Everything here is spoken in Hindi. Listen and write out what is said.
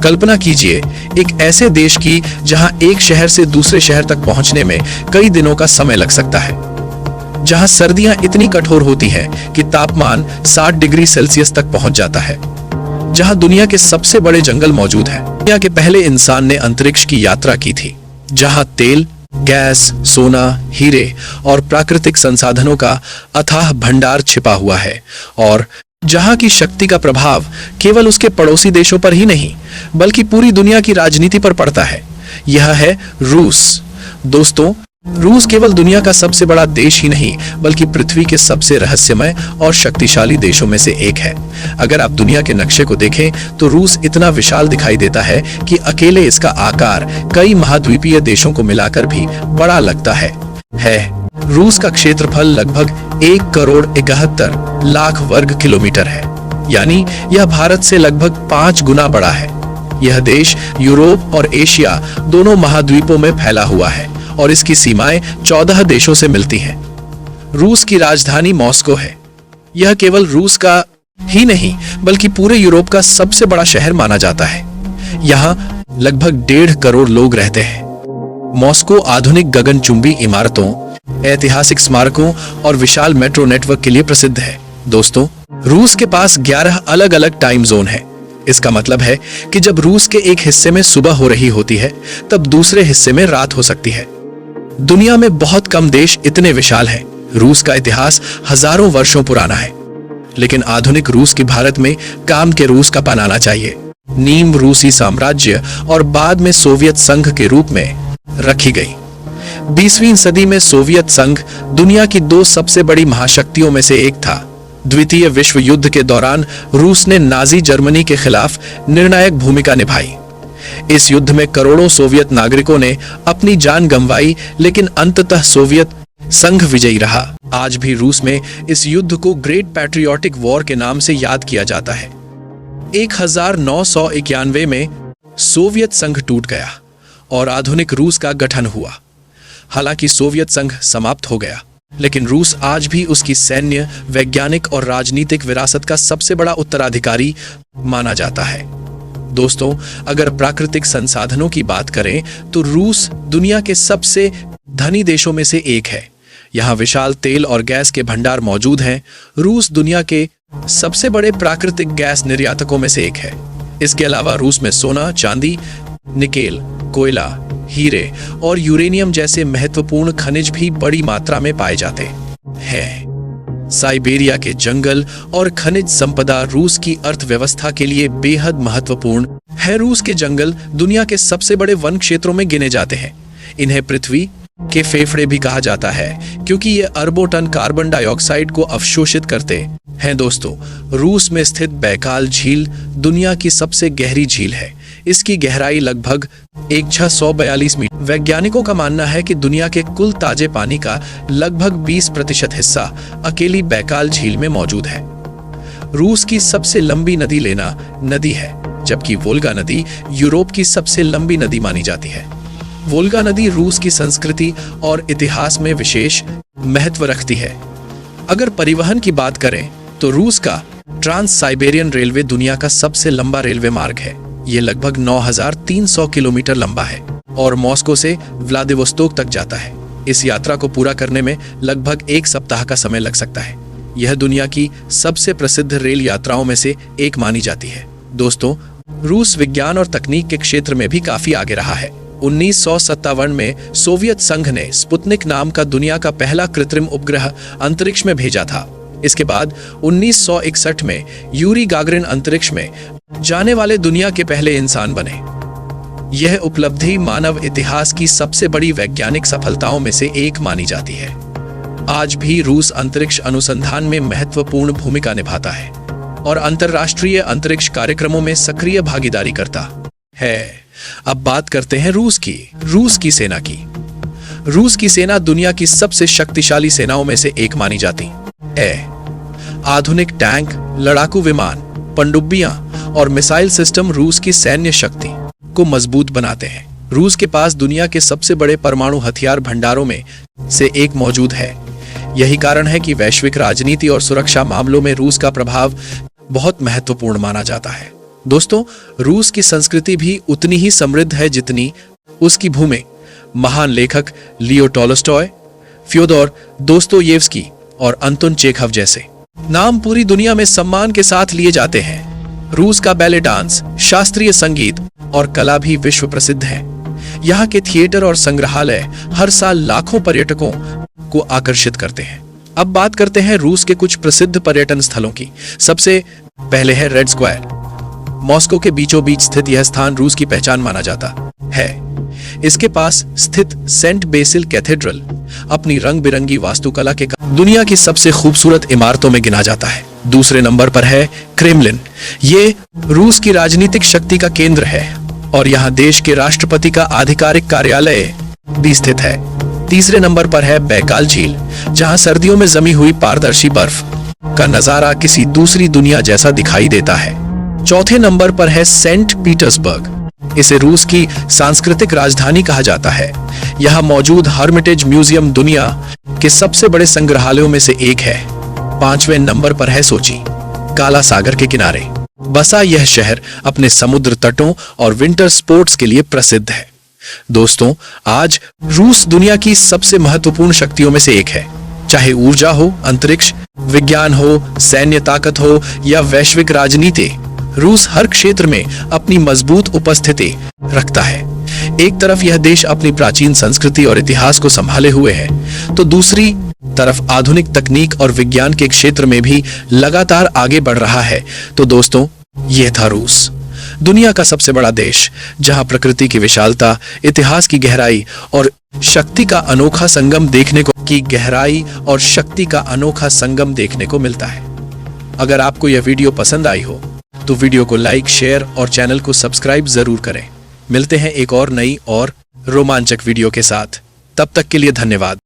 कल्पना कीजिए एक ऐसे देश की जहां एक शहर से दूसरे शहर तक पहुंचने में कई दिनों का समय लग सकता है, जहां सर्दियां इतनी कठोर होती हैं कि तापमान 60 डिग्री सेल्सियस तक पहुंच जाता है, जहां दुनिया के सबसे बड़े जंगल मौजूद हैं। दुनिया के पहले इंसान ने अंतरिक्ष की यात्रा की थी, जहां तेल, गैस, सोना, हीरे और प्राकृतिक संसाधनों का अथाह भंडार छिपा हुआ है, और जहां की शक्ति का प्रभाव केवल उसके पड़ोसी देशों पर ही नहीं बल्कि पूरी दुनिया की राजनीति पर पड़ता है। यह है रूस। दोस्तों, रूस केवल दुनिया का सबसे बड़ा देश ही नहीं बल्कि पृथ्वी के सबसे रहस्यमय और शक्तिशाली देशों में से एक है। अगर आप दुनिया के नक्शे को देखें तो रूस इतना विशाल दिखाई देता है कि अकेले इसका आकार कई महाद्वीपीय देशों को मिलाकर भी बड़ा लगता है। रूस का क्षेत्रफल लगभग 1,71,00,000 वर्ग किलोमीटर है, यानी यह भारत से लगभग 5 गुना बड़ा है। यह देश यूरोप और एशिया दोनों महाद्वीपों में फैला हुआ है और इसकी सीमाएं 14 देशों से मिलती हैं। रूस की राजधानी मॉस्को है। यह केवल रूस का ही नहीं बल्कि पूरे यूरोप का सबसे बड़ा शहर माना जाता है। यहाँ लगभग 1.5 करोड़ लोग रहते हैं। मॉस्को आधुनिक गगनचुंबी इमारतों, ऐतिहासिक स्मारकों और विशाल मेट्रो नेटवर्क के लिए प्रसिद्ध है। दोस्तों, रूस के पास 11 अलग अलग टाइम जोन है। इसका मतलब है कि जब रूस के एक हिस्से में सुबह हो रही होती है तब दूसरे हिस्से में रात हो सकती है। दुनिया में बहुत कम देश इतने विशाल हैं। रूस का इतिहास हजारों वर्षों पुराना है, लेकिन आधुनिक रूस की भारत में काम के रूस का पन आना चाहिए। नींव रूसी साम्राज्य और बाद में सोवियत संघ के रूप में रखी गई। 20वीं सदी में सोवियत संघ दुनिया की 2 सबसे बड़ी महाशक्तियों में से एक था। द्वितीय विश्व युद्ध के दौरान रूस ने नाजी जर्मनी के खिलाफ निर्णायक भूमिका निभाई। इस युद्ध में करोड़ों सोवियत नागरिकों ने अपनी जान गंवाई, लेकिन अंततः सोवियत संघ विजयी रहा। आज भी रूस में इस युद्ध को ग्रेट पैट्रियोटिक वॉर के नाम से याद किया जाता है। 1991 में सोवियत संघ टूट गया और आधुनिक रूस का गठन हुआ। हालांकि सोवियत संघ समाप्त हो गया, लेकिन रूस आज भी उसकी सैन्य, वैज्ञानिक और राजनीतिक विरासत का सबसे बड़ा उत्तराधिकारी माना जाता है। दोस्तों, अगर प्राकृतिक संसाधनों की बात करें तो रूस दुनिया के सबसे धनी देशों में से एक है। यहाँ विशाल तेल और गैस के भंडार मौजूद हैं। रूस दुनिया के सबसे बड़े प्राकृतिक गैस निर्यातकों में से एक है। इसके अलावा रूस में सोना, चांदी, निकेल, कोयला, हीरे और यूरेनियम जैसे महत्वपूर्ण खनिज भी बड़ी मात्रा में पाए जाते हैं। साइबेरिया के जंगल और खनिज संपदा रूस की अर्थव्यवस्था के लिए बेहद महत्वपूर्ण है। रूस के जंगल दुनिया के सबसे बड़े वन क्षेत्रों में गिने जाते हैं। इन्हें पृथ्वी के फेफड़े भी कहा जाता है क्योंकि ये अरबों टन कार्बन डाइऑक्साइड को अवशोषित करते हैं। दोस्तों, रूस में स्थित बैकाल झील दुनिया की सबसे गहरी झील है। इसकी गहराई लगभग 1642 मीटर। वैज्ञानिकों का मानना है कि दुनिया के कुल ताजे पानी का लगभग 20% हिस्सा अकेली बैकाल झील में मौजूद है। रूस की सबसे लंबी नदी लेना नदी है, जबकि वोल्गा नदी यूरोप की सबसे लंबी नदी मानी जाती है। वोल्गा नदी रूस की संस्कृति और इतिहास में विशेष महत्व रखती है। अगर परिवहन की बात करें तो रूस का ट्रांस साइबेरियन रेलवे दुनिया का सबसे लंबा रेलवे मार्ग है। ये लगभग 9300 किलोमीटर लंबा है और मॉस्को से व्लादिवोस्तोक तक जाता है। इस यात्रा को पूरा करने में लगभग 1 सप्ताह का समय लग सकता है। यह दुनिया की सबसे प्रसिद्ध रेल यात्राओं में से एक मानी जाती है। दोस्तों, रूस विज्ञान और तकनीक के क्षेत्र में भी काफी आगे रहा है। 1957 में सोवियत संघ ने स्पुतनिक नाम का दुनिया का पहला कृत्रिम उपग्रह अंतरिक्ष में भेजा था। इसके बाद 1961 में यूरी गागरिन अंतरिक्ष में जाने वाले दुनिया के पहले इंसान बने। यह उपलब्धि मानव इतिहास की सबसे बड़ी वैज्ञानिक सफलताओं में से एक मानी जाती है। आज भी रूस अंतरिक्ष अनुसंधान में महत्वपूर्ण भूमिका निभाता है और अंतरराष्ट्रीय अंतरिक्ष कार्यक्रमों में सक्रिय भागीदारी करता है। अब बात करते हैं रूस की सेना की। रूस की सेना दुनिया की सबसे शक्तिशाली सेनाओं में से एक मानी जाती है। आधुनिक टैंक, लड़ाकू विमान, पनडुब्बियां और मिसाइल सिस्टम रूस की सैन्य शक्ति को मजबूत बनाते हैं। रूस के पास दुनिया के सबसे बड़े परमाणु हथियार भंडारों में से एक मौजूद है। यही कारण है कि वैश्विक राजनीति और सुरक्षा मामलों में रूस का प्रभाव बहुत महत्वपूर्ण माना जाता है। दोस्तों, रूस की संस्कृति भी उतनी ही समृद्ध है जितनी उसकी भूमि। महान लेखक लियो टॉलस्टॉय, फ्योदोर दोस्तोयेव्स्की और अंतोन चेखव जैसे नाम पूरी दुनिया में सम्मान के साथ लिए जाते हैं। रूस का बैले डांस, शास्त्रीय संगीत और कला भी विश्व प्रसिद्ध है। यहाँ के थिएटर और संग्रहालय हर साल लाखों पर्यटकों को आकर्षित करते हैं। अब बात करते हैं रूस के कुछ प्रसिद्ध पर्यटन स्थलों की। सबसे पहले है रेड स्क्वायर। मॉस्को के बीचों बीच स्थित यह स्थान रूस की पहचान माना जाता है। इसके पास स्थित सेंट बेसिल कैथेड्रल अपनी रंग बिरंगी वास्तुकला के दुनिया की सबसे खूबसूरत इमारतों में गिना जाता है। दूसरे नंबर पर है क्रेमलिन। ये रूस की राजनीतिक शक्ति का केंद्र है और यहाँ देश के राष्ट्रपति का आधिकारिक कार्यालय भी स्थित है। तीसरे नंबर पर है बैकाल झील, जहाँ सर्दियों में जमी हुई पारदर्शी बर्फ का नजारा किसी दूसरी दुनिया जैसा दिखाई देता है। चौथे नंबर पर है सेंट पीटर्सबर्ग। इसे रूस की सांस्कृतिक राजधानी कहा जाता है। यहाँ मौजूद हर्मिटेज म्यूजियम दुनिया के सबसे बड़े संग्रहालयों में से एक है। पांचवें नंबर पर है सोची। काला सागर के किनारे बसा यह शहर अपने समुद्र तटों और विंटर स्पोर्ट्स के लिए प्रसिद्ध है। दोस्तों, आज रूस दुनिया की सबसे महत्वपूर्ण शक्तियों में से एक है। चाहे ऊर्जा हो, अंतरिक्ष विज्ञान हो, सैन्य ताकत हो या वैश्विक राजनीति, रूस हर क्षेत्र में अपनी मजबूत उपस्थिति रखता है। एक तरफ यह देश अपनी प्राचीन संस्कृति और इतिहास को संभाले हुए है, तो दूसरी तरफ आधुनिक तकनीक और विज्ञान के क्षेत्र में भी लगातार आगे बढ़ रहा है। तो दोस्तों, यह था रूस, दुनिया का सबसे बड़ा देश, जहां प्रकृति की विशालता, इतिहास की गहराई और शक्ति का अनोखा संगम देखने को मिलता है। अगर आपको यह वीडियो पसंद आई हो तो वीडियो को लाइक, शेयर और चैनल को सब्सक्राइब जरूर करें। मिलते हैं एक और नई और रोमांचक वीडियो के साथ। तब तक के लिए धन्यवाद।